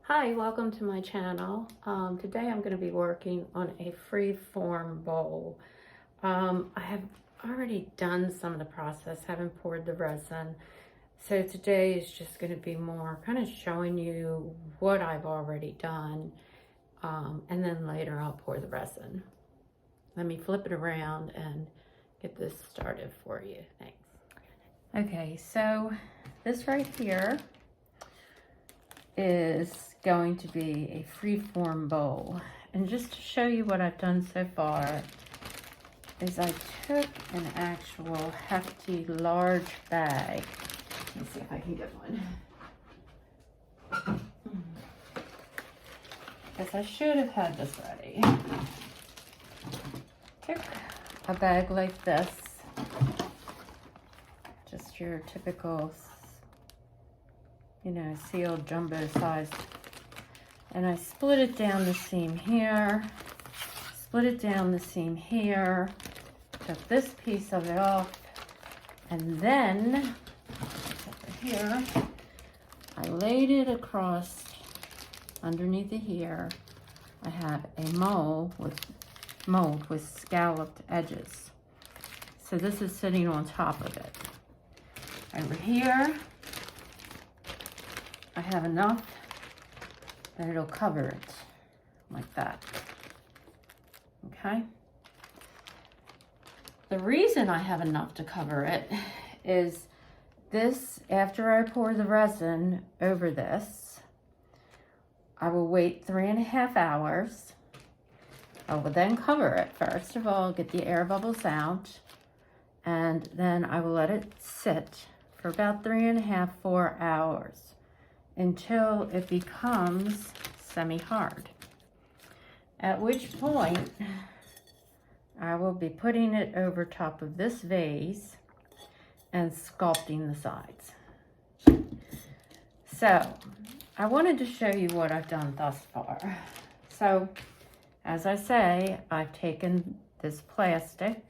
Hi, welcome to my channel. Today I'm going to be working on a free form bowl. I have already done some of the process, haven't poured the resin. So today is just going to be more kind of showing you what I've already done. And then later I'll pour the resin. Let me flip it around and get this started for you. Thanks. Okay, so this right here is going to be a free-form bowl. And just to show you what I've done so far is I took an actual hefty large bag. Let me see if I can get one. Guess I should have had this ready. Took a bag like this, just your typical, sealed jumbo sized. And I split it down the seam here, split it down the seam here, took this piece of it off, and then over here, I laid it across underneath it here. I have a mold with scalloped edges. So this is sitting on top of it. Over here, I have enough that it'll cover it like that. Okay. The reason I have enough to cover it is this, after I pour the resin over this, I will wait 3.5 hours. I will then cover it. First of all, get the air bubbles out, and then I will let it sit for about 3.5, 4 hours until it becomes semi-hard. At which point, I will be putting it over top of this vase and sculpting the sides. So, I wanted to show you what I've done thus far. So, as I say, I've taken this plastic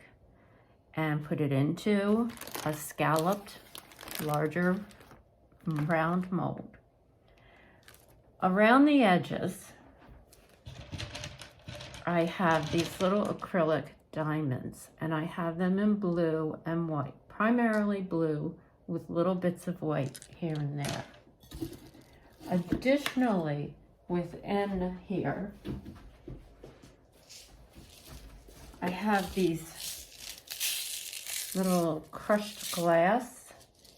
and put it into a scalloped, larger round mold. Around the edges, I have these little acrylic diamonds, and I have them in blue and white, primarily blue with little bits of white here and there. Additionally, within here, I have these little crushed glass,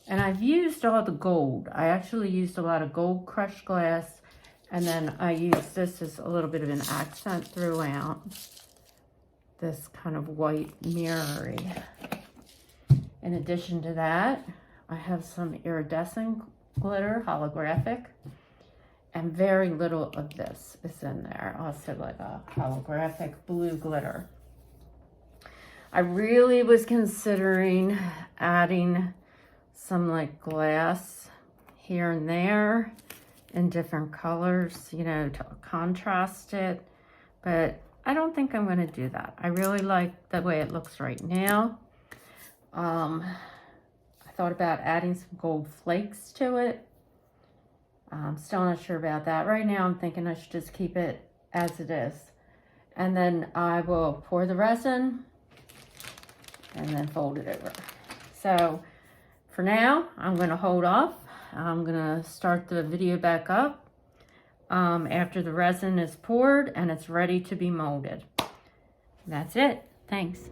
and I've used all the gold. I actually used a lot of gold crushed glass, and then I use this as a little bit of an accent throughout. This kind of white mirrory. In addition to that, I have some iridescent glitter, holographic, and very little of this is in there. Also like a holographic blue glitter. I really was considering adding some like glass here and there in different colors, to contrast it, but I don't think I'm going to do that. I really like the way it looks right now. I thought about adding some gold flakes to it. I'm still not sure about that. Right now I'm thinking I should just keep it as it is. And then I will pour the resin and then fold it over. So for now, I'm going to hold off. I'm going to start the video back up after the resin is poured and it's ready to be molded. That's it. Thanks.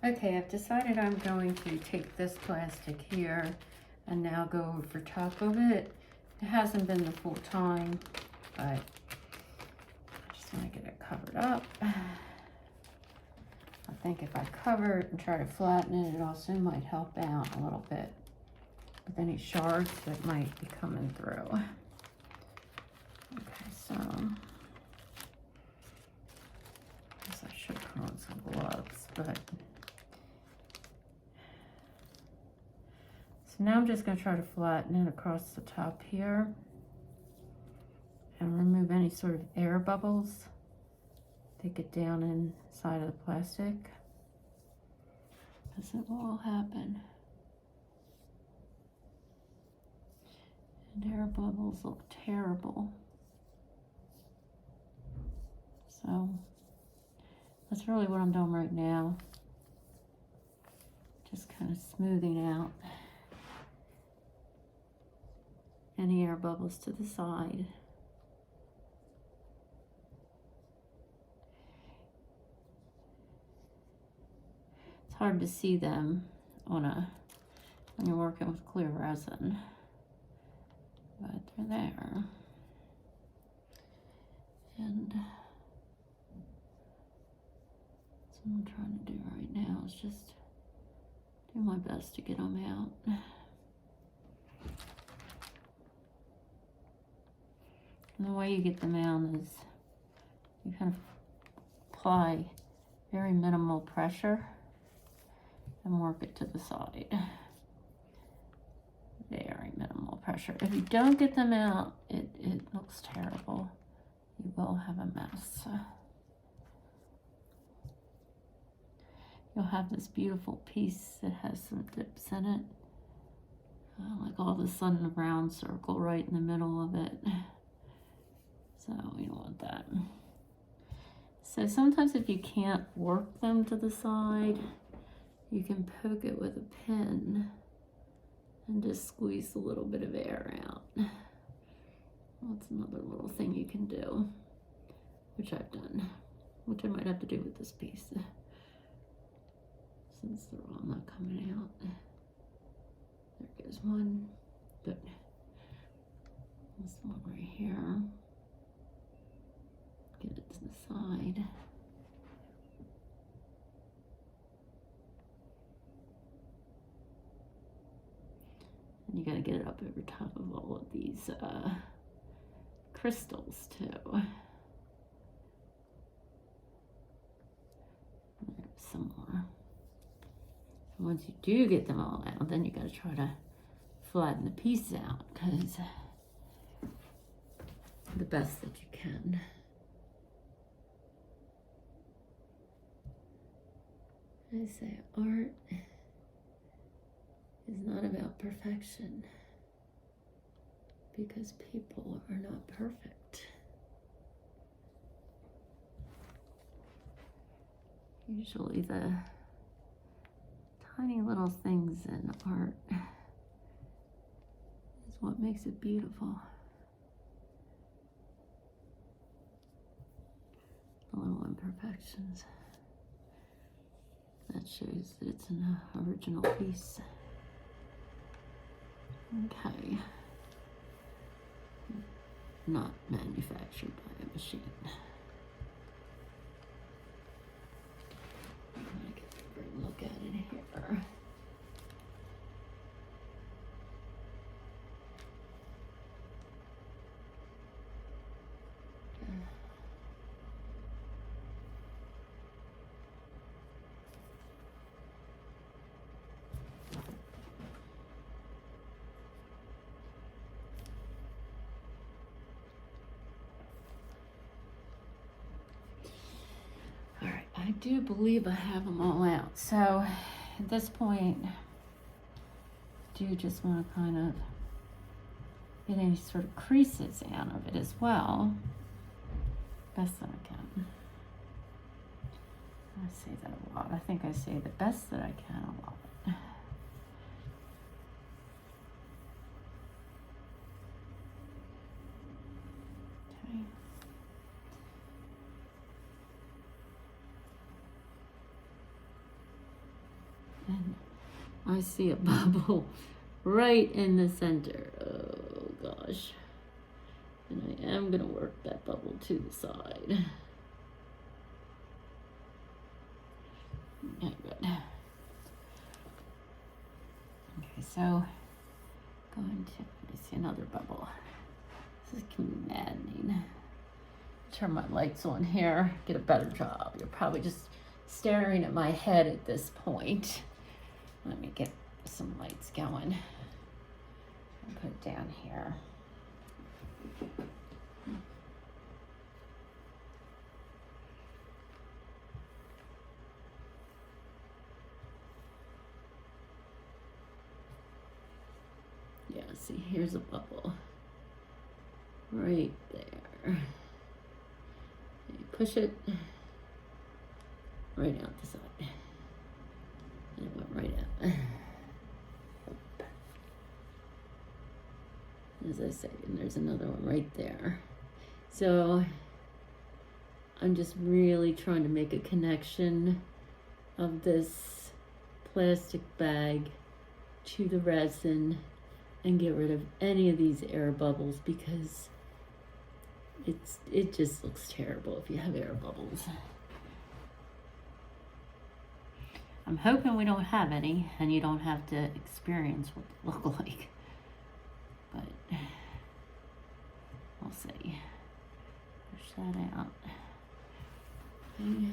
Okay, I've decided I'm going to take this plastic here and now go over top of it. It hasn't been the full time, but I just want to get it covered up. I think if I cover it and try to flatten it, it also might help out a little bit with any shards that might be coming through. Okay, so I guess I should put on some gloves, but so now I'm just going to try to flatten it across the top here and remove any sort of air bubbles that get down inside of the plastic, because it will happen. And air bubbles look terrible. So that's really what I'm doing right now. Just kind of smoothing out any air bubbles to the side. It's hard to see them when you're working with clear resin, but they're there. And that's what I'm trying to do right now, is just do my best to get them out. And the way you get them out is you kind of apply very minimal pressure and work it to the side. Very minimal pressure. If you don't get them out, it looks terrible. You will have a mess. You'll have this beautiful piece that has some dips in it. Like all of a sudden a round circle right in the middle of it. So we don't want that. So sometimes if you can't work them to the side, you can poke it with a pin and just squeeze a little bit of air out. That's another little thing you can do, which I've done, which I might have to do with this piece, since they're all not coming out. There goes one, but this one right here. Get it to the side. And you gotta get it up over top of all of these crystals too. There's some more. And once you do get them all out, then you gotta try to flatten the piece out, because the best that you can. I say art is not about perfection, because people are not perfect. Usually the tiny little things in art is what makes it beautiful. The little imperfections. That shows that it's an original piece. Okay. Not manufactured by a machine. I'm gonna get a great look at it here. I do believe I have them all out. So at this point, I do just want to kind of get any sort of creases out of it as well, best that I can. I say that a lot. I think I say the best that I can a lot. Okay. I see a bubble right in the center. Oh gosh. And I am gonna work that bubble to the side. Okay, good. Okay, so going to, let me see another bubble. This is maddening. Turn my lights on here, get a better job. You're probably just staring at my head at this point. Let me get some lights going. I'll put it down here. Yeah, see, here's a bubble right there. You push it right out the side. And it went right out. As I say, and there's another one right there. So I'm just really trying to make a connection of this plastic bag to the resin and get rid of any of these air bubbles, because it just looks terrible if you have air bubbles. I'm hoping we don't have any and you don't have to experience what they look like, but we'll see. Push that out. Okay.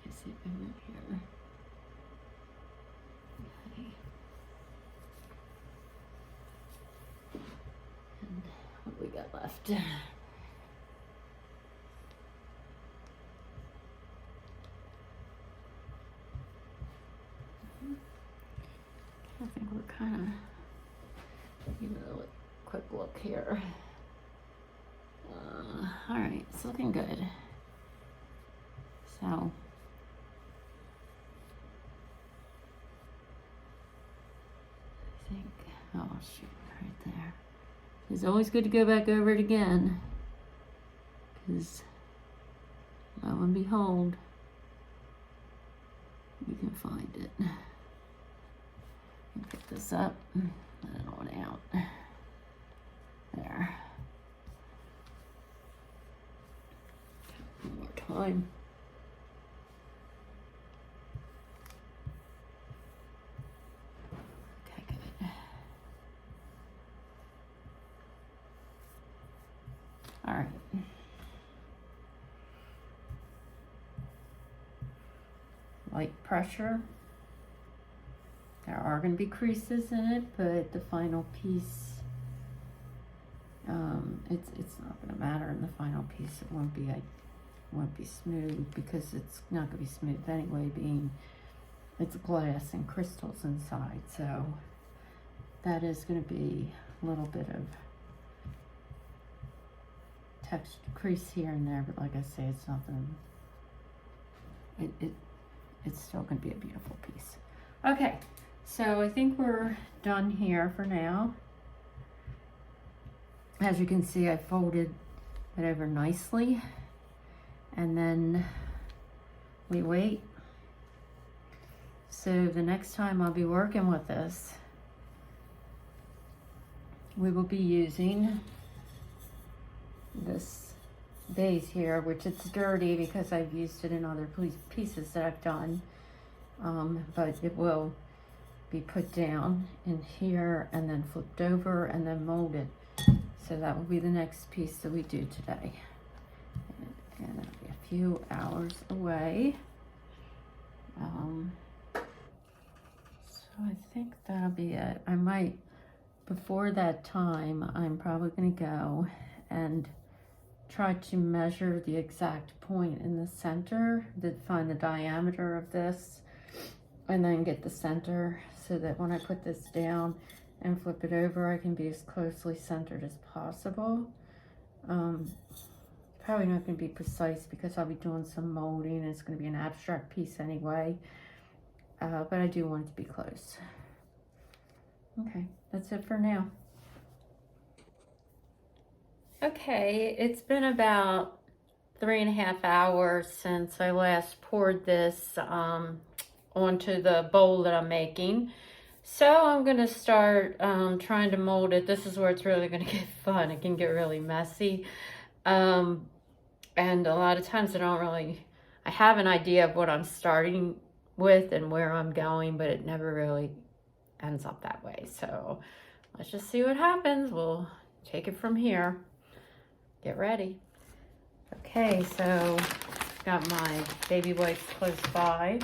I see it over here. Okay. And what we got left? I think we're kind of, quick look here. All right, it's looking good. So, I think, oh shoot, right there. It's always good to go back over it again, because lo and behold, you can find it. Pick this up, let it on out. There. One more time. Okay, good. All right. Light pressure. There are going to be creases in it, but the final piece, it's not going to matter in the final piece. It won't be smooth, because it's not going to be smooth anyway, being it's glass and crystals inside. So that is going to be a little bit of texture crease here and there, but like I say, it's nothing. It's still going to be a beautiful piece. Okay. So I think we're done here for now. As you can see, I folded it over nicely, and then we wait. So the next time I'll be working with this, we will be using this base here, which it's dirty because I've used it in other pieces that I've done, but it will be put down in here and then flipped over and then molded. So that will be the next piece that we do today. And it'll be a few hours away. So I think that'll be it. I might, before that time, I'm probably gonna go and try to measure the exact point in the center, find the diameter of this, and then get the center, so that when I put this down and flip it over, I can be as closely centered as possible. Probably not going to be precise because I'll be doing some molding and it's going to be an abstract piece anyway, but I do want it to be close. Okay, that's it for now. Okay, it's been about 3.5 hours since I last poured this onto the bowl that I'm making. So I'm gonna start trying to mold it. This is where it's really gonna get fun. It can get really messy. And a lot of times I have an idea of what I'm starting with and where I'm going, but it never really ends up that way. So let's just see what happens. We'll take it from here. Get ready. Okay, so got my baby wipes close by.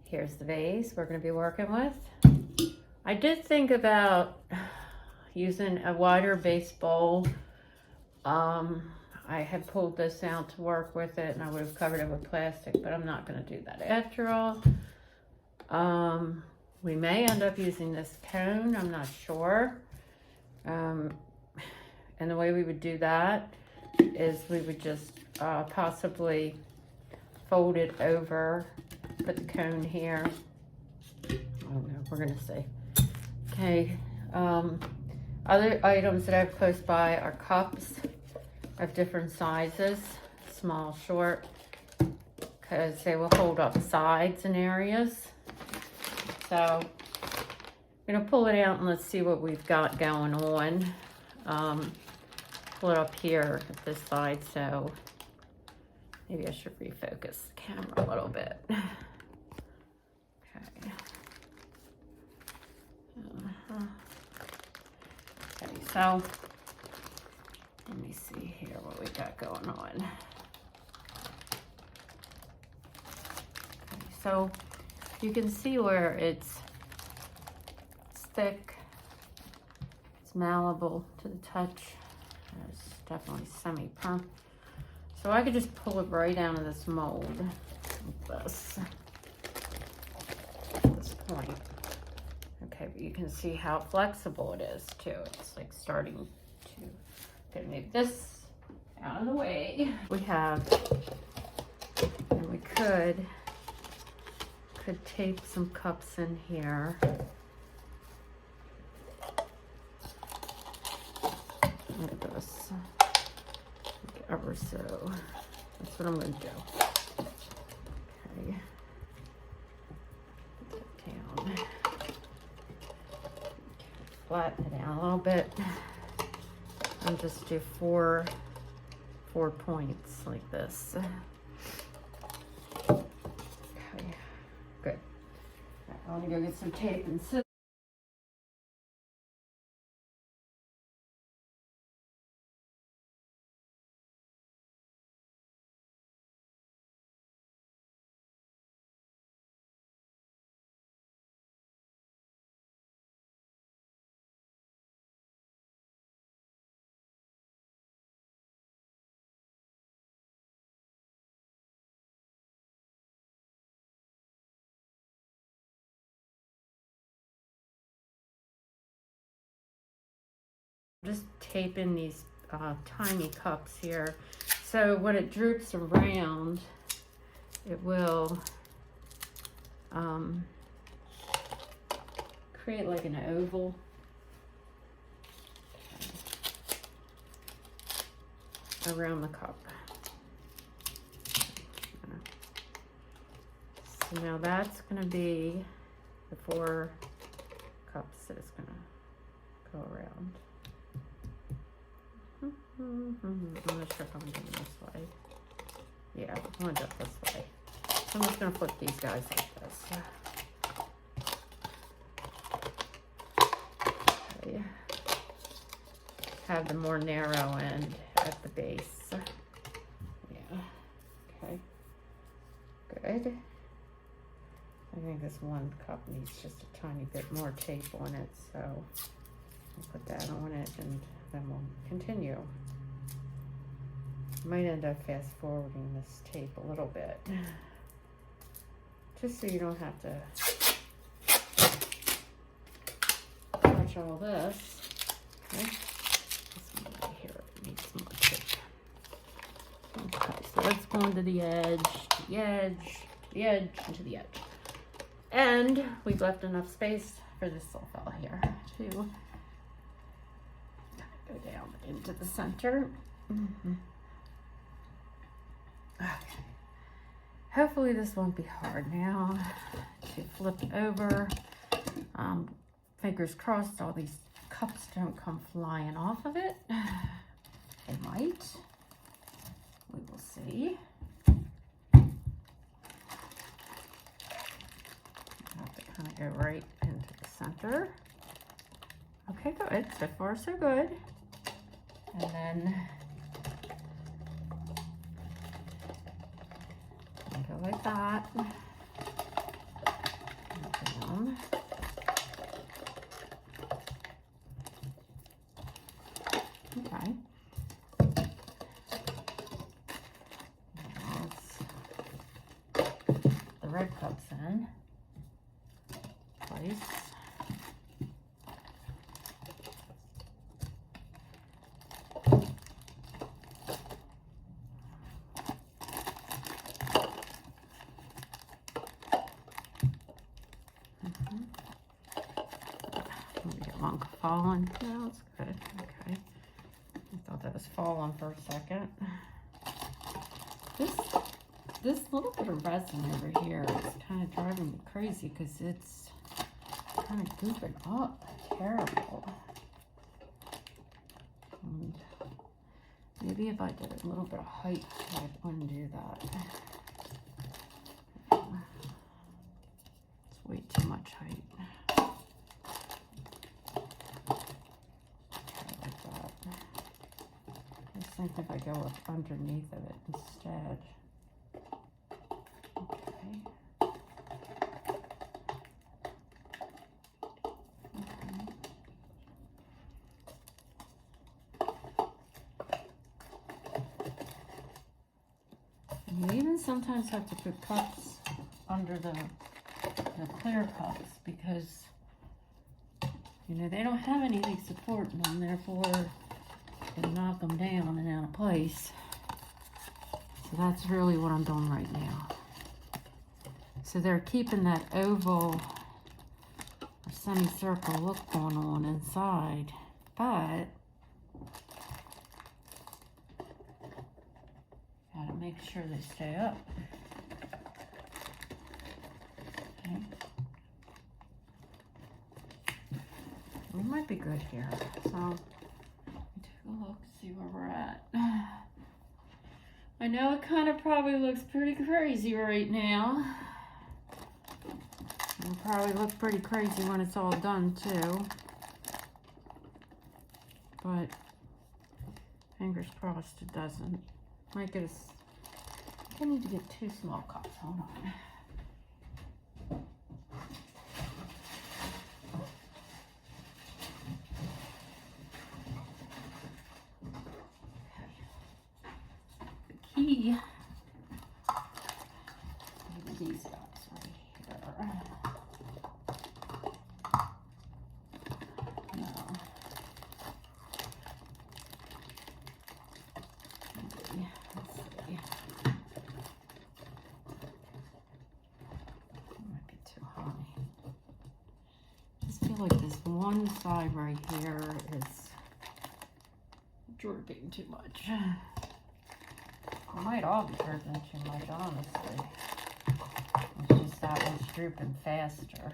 Here's the vase we're going to be working with. I did think about using a wider base bowl. I had pulled this out to work with it and I would have covered it with plastic, but I'm not going to do that after all. We may end up using this cone, I'm not sure. And the way we would do that is we would just possibly fold it over, put the cone here. I don't know, we're gonna see. Okay, other items that I have close by are cups of different sizes, small, short, because they will hold up sides and areas. So I'm gonna pull it out and let's see what we've got going on. Pull it up here at this side, so maybe I should refocus the camera a little bit. Okay. Okay, so let me see here what we got going on. Okay, so you can see where it's thick, it's malleable to the touch. It's definitely semi-perm. So I could just pull it right out of this mold like this at this point. Okay, but you can see how flexible it is too. It's like starting to, okay, move this out of the way. We have, and we could tape some cups in here. Like this, like ever so. That's what I'm going to do. Okay. Put that down. Flatten it down a little bit. And just do four points like this. Okay, good. Right, I want to go get some tape and scissors. Just taping these tiny cups here, so when it droops around, it will create like an oval. Around the cup. So now that's going to be the 4 cups that it's going to go around. I'm not sure if I'm doing this way. Yeah, I'm going to do it this way. So I'm just going to flip these guys like this. Okay. Have the more narrow end at the base. Yeah. Okay. Good. I think this one cup needs just a tiny bit more tape on it, so I'll put that on it and then we'll continue. Might end up fast forwarding this tape a little bit, just so you don't have to touch all this. Okay. This one right here needs some more tape. Okay, so let's go into the edge, to the edge, to the edge, and to the edge. And we've left enough space for this little fella here to go down into the center. Okay. Hopefully this won't be hard now to flip over. Fingers crossed all these cups don't come flying off of it. They might. We will see. Have to kind of go right into the center. Okay, good. So far, so good. And then go like that. And down. Okay. Now the red cups in place. One falling. No, it's good. Okay. I thought that was falling for a second. This little bit of resin over here is kind of driving me crazy because it's kind of goofing up. Terrible. And maybe if I did a little bit of height, I'd undo that. It's way too much height. I think if I go up underneath of it instead. Okay. And you even sometimes have to put cups under the clear cups because, you know, they don't have anything supporting them, therefore and knock them down and out of place. So that's really what I'm doing right now. So they're keeping that oval or semicircle look going on inside, but gotta make sure they stay up. Okay. We might be good here. So look, see where we're at. I know it kind of probably looks pretty crazy right now. It'll probably look pretty crazy when it's all done too. But fingers crossed it doesn't. Might get I need to get 2 small cups. Hold on. Maybe these guys right here. No. Maybe. Let's see. Might be too high. Just feel like this one side right here is drooping too much. It might all be drooping too much, honestly. It's just that one's drooping faster.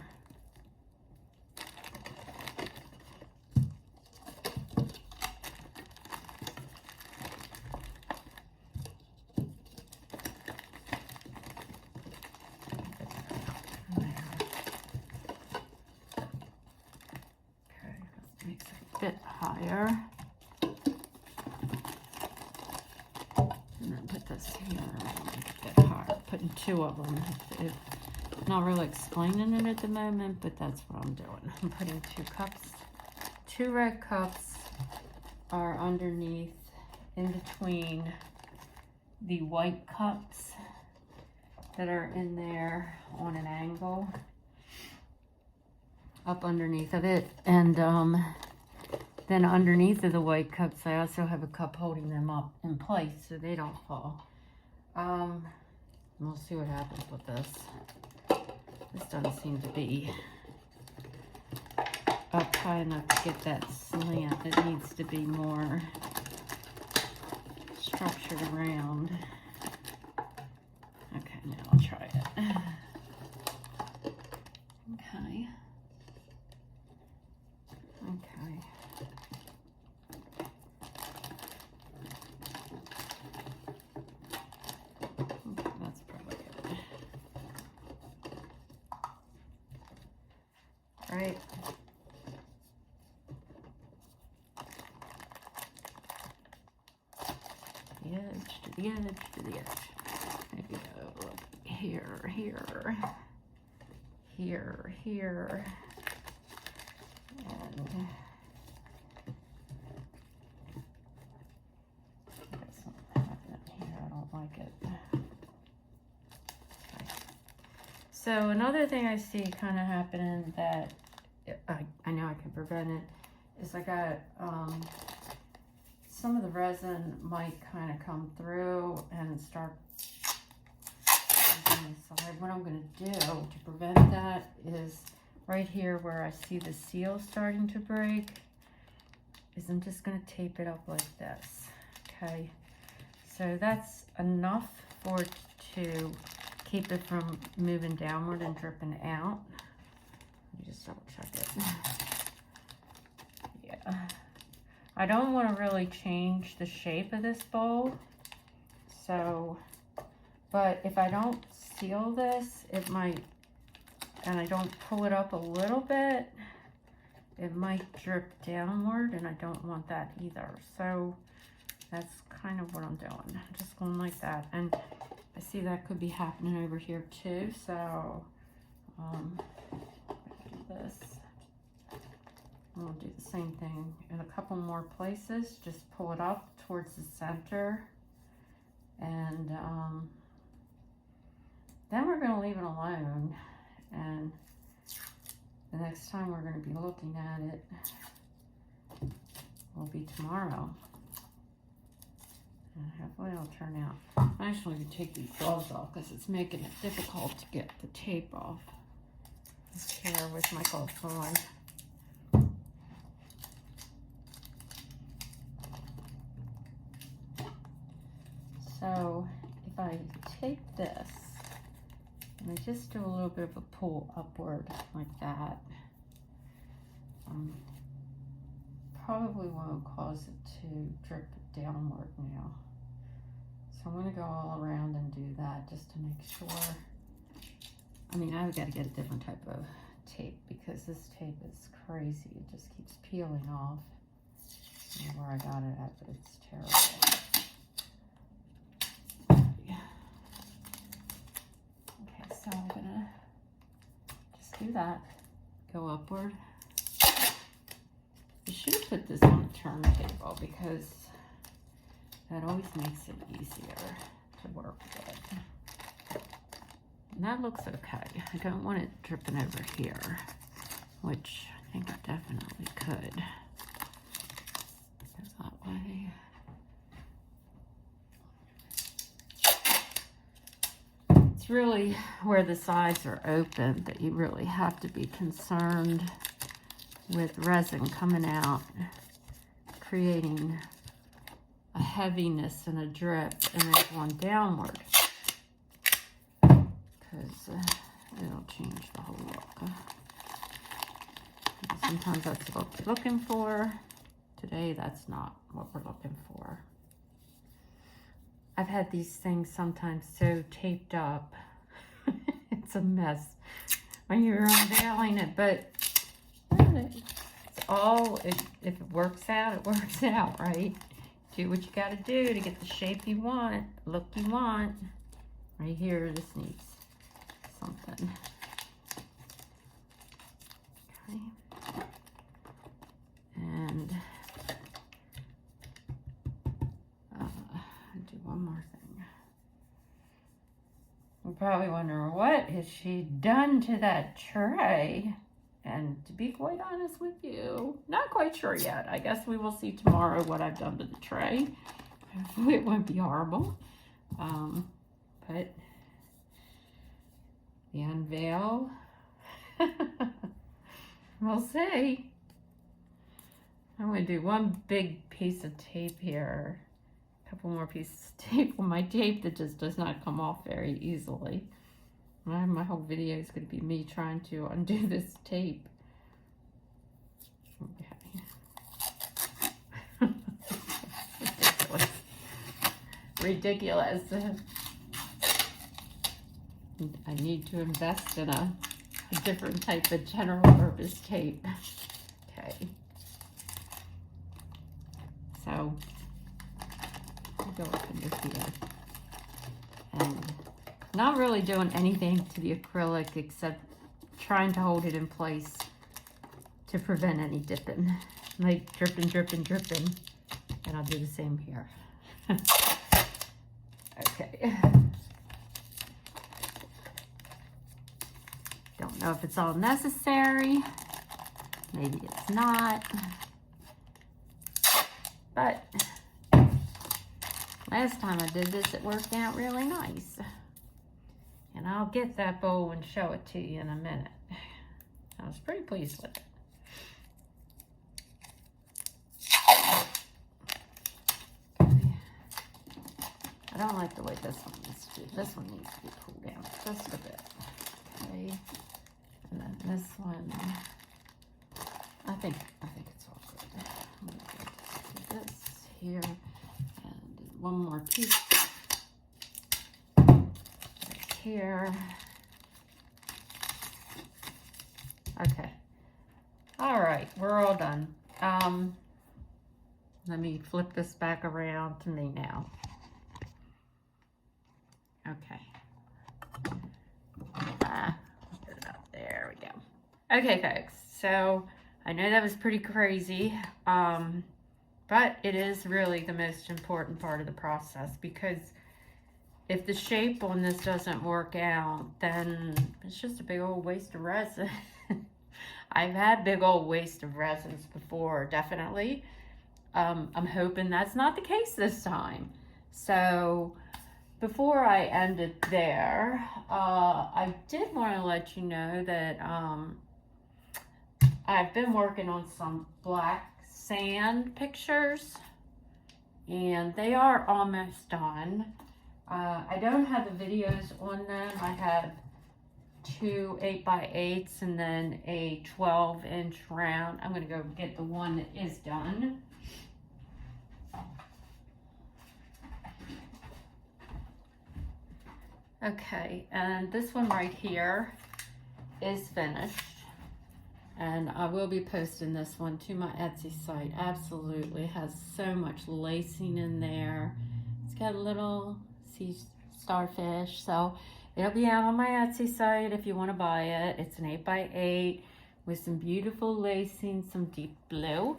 Okay, let's make it a bit higher. This here, make it hard. Putting 2 of them. Not really explaining it at the moment, but that's what I'm doing. I'm putting 2 cups. 2 red cups are underneath, in between the white cups that are in there on an angle, up underneath of it, and then underneath of the white cups, I also have a cup holding them up in place so they don't fall. We'll see what happens with this. This doesn't seem to be up high enough to get that slant. It needs to be more structured around. Okay, now I'll try it. Okay. Okay. Okay, that's probably good. Right. The edge to the edge to the edge. Maybe go here, here, here, here, and there's something happening here. I don't like it. Okay. So another thing I see kind of happening that I know I can prevent it is I got some of the resin might kind of come through and start on the side. What I'm going to do to prevent that is right here where I see the seal starting to break is I'm just going to tape it up like this. Okay, so that's enough for it to keep it from moving downward and dripping out. Let me just double check it. Yeah, I don't want to really change the shape of this bowl, so, but if I don't seal this, it might, and I don't pull it up a little bit, it might drip downward, and I don't want that either. So that's kind of what I'm doing. Just going like that. And I see that could be happening over here too, so do this. And we'll do the same thing in a couple more places. Just pull it up towards the center, and then we're going to leave it alone, and the next time we're going to be looking at it will be tomorrow, and hopefully it'll turn out. I'm actually going to take these gloves off because it's making it difficult to get the tape off this hair with my gloves on. So if I take this and I just do a little bit of a pull upward like that, probably won't cause it to drip downward now. So I'm going to go all around and do that just to make sure. I mean, I've got to get a different type of tape because this tape is crazy. It just keeps peeling off. I don't know where I got it at, but it's terrible. So I'm gonna just do that, go upward. I should have put this on a turntable because that always makes it easier to work with. And that looks okay. I don't want it dripping over here, which I think it definitely could. Goes that way. It's really where the sides are open that you really have to be concerned with resin coming out, creating a heaviness and a drip, and then going downward, because it'll change the whole look. Sometimes that's what we're looking for. Today, that's not what we're looking for. I've had these things sometimes so taped up. It's a mess when you're unveiling it, but it's all, if it works out, it works out, right? Do what you got to do to get the shape you want, look you want. Right here, this needs something. Okay. And do one more thing. You're probably wondering, what has she done to that tray? And to be quite honest with you, not quite sure yet. I guess we will see tomorrow what I've done to the tray. Hopefully it won't be horrible. But the unveil, we'll see. I'm going to do one big piece of tape here, couple more pieces of tape on my tape that just does not come off very easily. My whole video is going to be me trying to undo this tape. Okay. Ridiculous. I need to invest in a different type of general purpose tape. Okay. So, I'll go up into here. And not really doing anything to the acrylic except trying to hold it in place to prevent any dipping. Like dripping, dripping, dripping. And I'll do the same here. Okay. Don't know if it's all necessary. Maybe it's not. But last time I did this, it worked out really nice. And I'll get that bowl and show it to you in a minute. I was pretty pleased with it. Okay. I don't like the way this one needs to be. This one needs to be pulled down just a bit. Okay. And then this one, I think it's all good. I'm gonna do this here and one more piece right here. Okay. All right, we're all done. Let me flip this back around to me now. Okay. Put it up. There we go. Okay, folks. So I know that was pretty crazy, but it is really the most important part of the process, because if the shape on this doesn't work out, then it's just a big old waste of resin. I've had big old waste of resins before, definitely. I'm hoping that's not the case this time. So before I end it there, I did want to let you know that I've been working on some black sand pictures, and they are almost done. I don't have the videos on them. I have 2 8x8s and then a 12-inch round. I'm going to go get the one that is done. Okay, and this one right here is finished, and I will be posting this one to my Etsy site. Absolutely has so much lacing in there. It's got a little sea starfish, so it'll be out on my Etsy site if you want to buy it. It's an 8x8 with some beautiful lacing, some deep blue.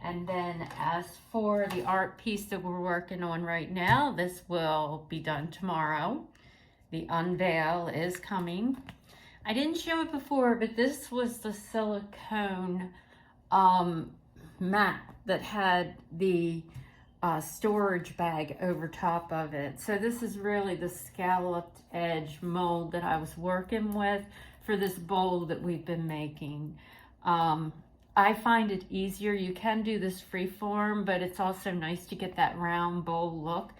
And then as for the art piece that we're working on right now, this will be done tomorrow. The unveil is coming. I didn't show it before, but this was the silicone mat that had the storage bag over top of it. So this is really the scalloped edge mold that I was working with for this bowl that we've been making. I find it easier. You can do this freeform, but it's also nice to get that round bowl look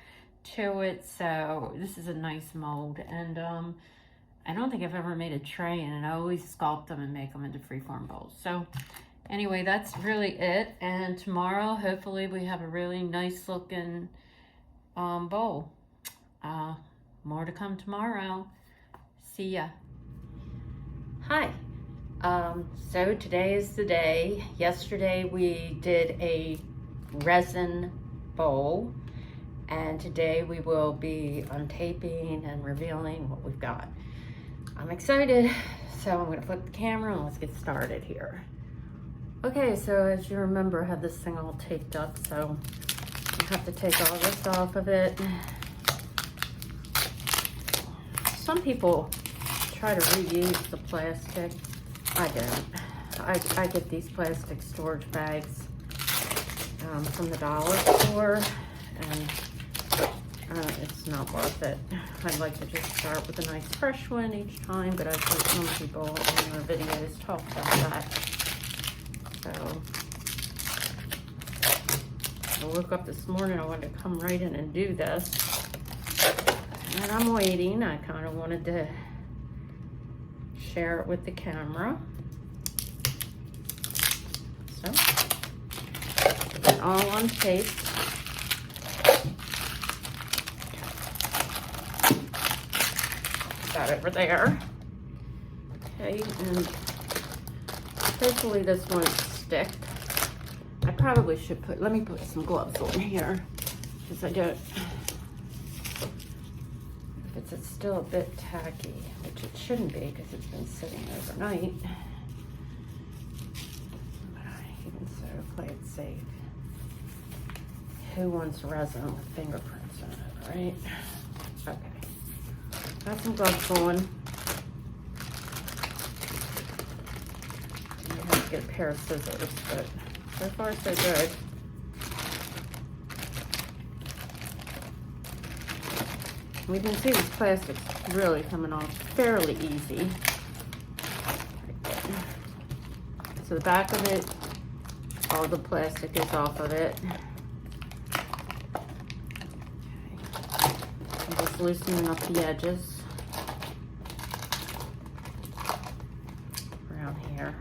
to it. So this is a nice mold, and I don't think I've ever made a tray in it. I always sculpt them and make them into freeform bowls. So anyway, that's really it. And tomorrow, hopefully, we have a really nice looking bowl. More to come tomorrow. See ya. Hi. So today is the day. Yesterday we did a resin bowl, and today we will be untaping and revealing what we've got. I'm excited, so I'm going to flip the camera and let's get started here. Okay, so as you remember, I had this thing all taped up, so I have to take all this off of it. Some people try to reuse the plastic. I don't. I get these plastic storage bags from the dollar store, and it's not worth it. I'd like to just start with a nice fresh one each time, but I've heard some people on their videos talk about that. So woke up this morning, I wanted to come right in and do this. And I'm waiting. I kind of wanted to share it with the camera. So, all on tape. Got it over there. Okay, and hopefully this won't stick. I probably should let me put some gloves on here, because I don't, if it's still a bit tacky, which it shouldn't be because it's been sitting overnight. Even so, play it safe. Who wants resin with fingerprints on it, right? Okay. Got some gloves on. You have to get a pair of scissors, but so far so good. We can see this plastic's really coming off fairly easy. So the back of it, all the plastic is off of it. Okay. I'm just loosening up the edges around here.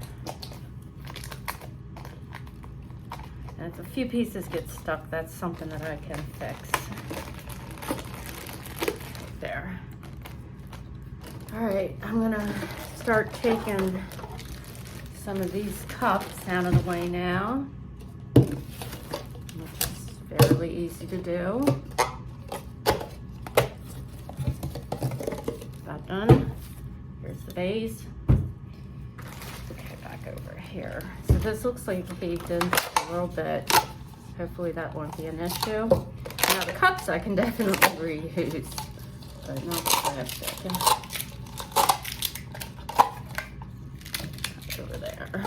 And if a few pieces get stuck, that's something that I can fix. Right there. All right, I'm gonna start taking some of these cups out of the way now, which is fairly easy to do. That done. Here's the vase. Okay, back over here. So this looks like it caved in a little bit. Hopefully that won't be an issue. Now the cups I can definitely reuse, but not the plastic. Over there.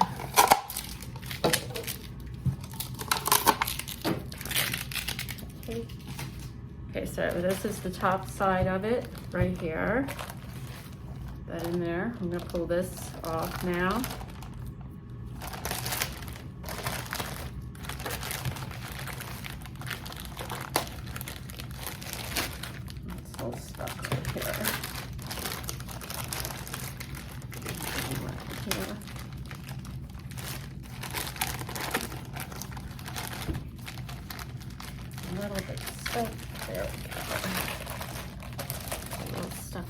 Okay, so this is the top side of it right here. Put that in there. I'm gonna pull this off now. It's all stuck right here. A little bit stuck. There we go. A little stuck.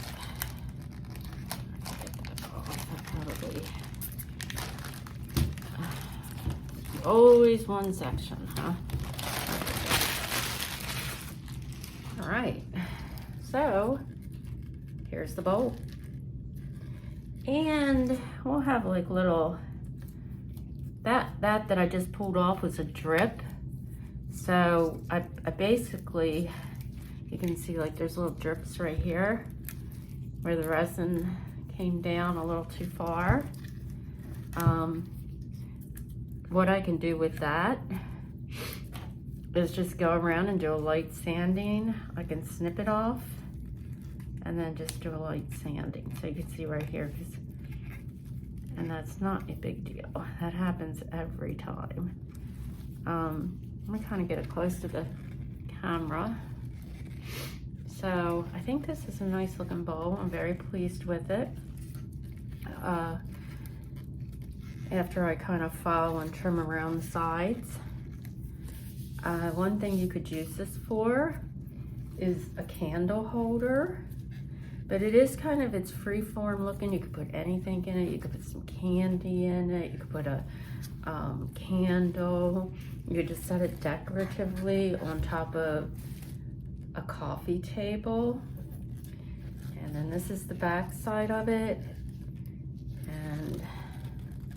Probably. Always one section, huh? All right. So here's the bowl. And we'll have like little, that I just pulled off was a drip. So I basically, you can see like there's little drips right here where the resin came down a little too far. What I can do with that is just go around and do a light sanding. I can snip it off and then just do a light sanding. So you can see right here, and that's not a big deal. That happens every time. Let me kind of get it close to the camera. So I think this is a nice looking bowl. I'm very pleased with it. After I kind of file and trim around the sides. One thing you could use this for is a candle holder, but it is kind of, it's free form looking. You could put anything in it. You could put some candy in it. You could put a candle. You could just set it decoratively on top of a coffee table. And then this is the back side of it. And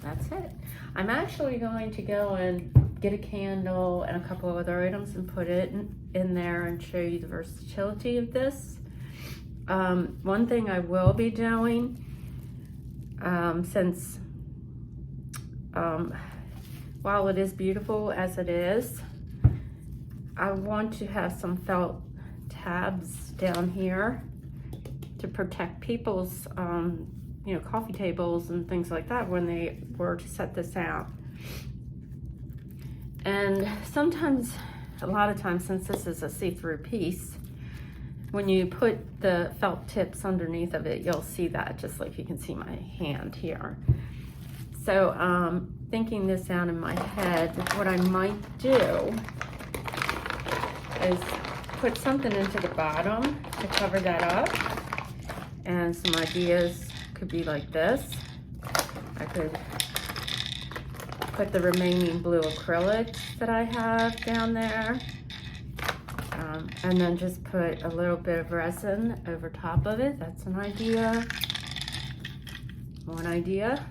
that's it. I'm actually going to go and get a candle and a couple of other items and put it in there and show you the versatility of this. One thing I will be doing, since while it is beautiful as it is, I want to have some felt tabs down here to protect people's you know, coffee tables and things like that when they were to set this out. And sometimes a lot of times, since this is a see-through piece, when you put the felt tips underneath of it, you'll see that, just like you can see my hand here. So thinking this out in my head, what I might do is put something into the bottom to cover that up. And some ideas could be like this. I could put the remaining blue acrylics that I have down there. And then just put a little bit of resin over top of it. That's an idea. One idea.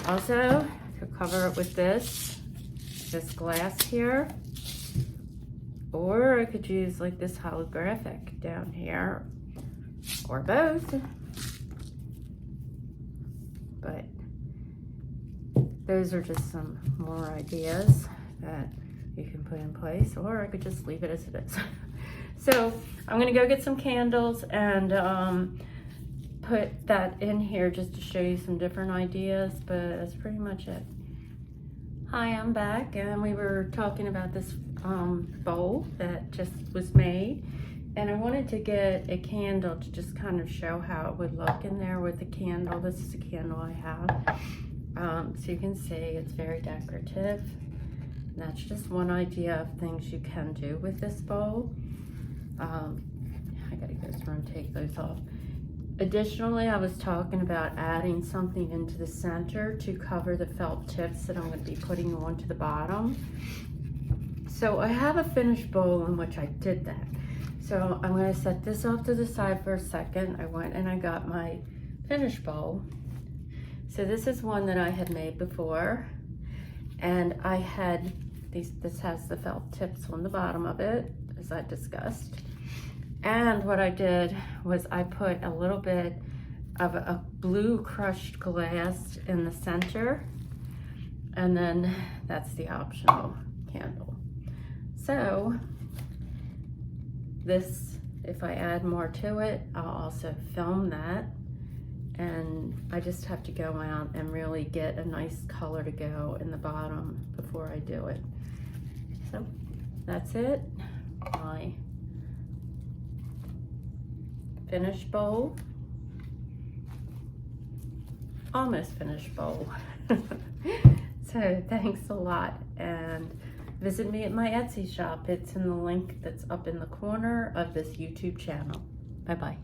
Also, I could cover it with this glass here. Or I could use like this holographic down here, or both. But those are just some more ideas that you can put in place, or I could just leave it as it is. So I'm gonna go get some candles and put that in here just to show you some different ideas, but that's pretty much it. Hi, I'm back, and we were talking about this bowl that just was made, and I wanted to get a candle to just kind of show how it would look in there with the candle. This is a candle I have, so you can see it's very decorative. And that's just one idea of things you can do with this bowl. I gotta go through and take those off. Additionally, I was talking about adding something into the center to cover the felt tips that I'm going to be putting onto the bottom. So I have a finished bowl in which I did that. So I'm going to set this off to the side for a second. I went and I got my finished bowl. So this is one that I had made before. And I had this has the felt tips on the bottom of it, as I discussed. And what I did was I put a little bit of a blue crushed glass in the center, and then that's the optional candle. So this, if I add more to it, I'll also film that, and I just have to go out and really get a nice color to go in the bottom before I do it. So that's it. My finished bowl, almost finished bowl. So thanks a lot, and visit me at my Etsy shop. It's in the link that's up in the corner of this YouTube channel. Bye-bye.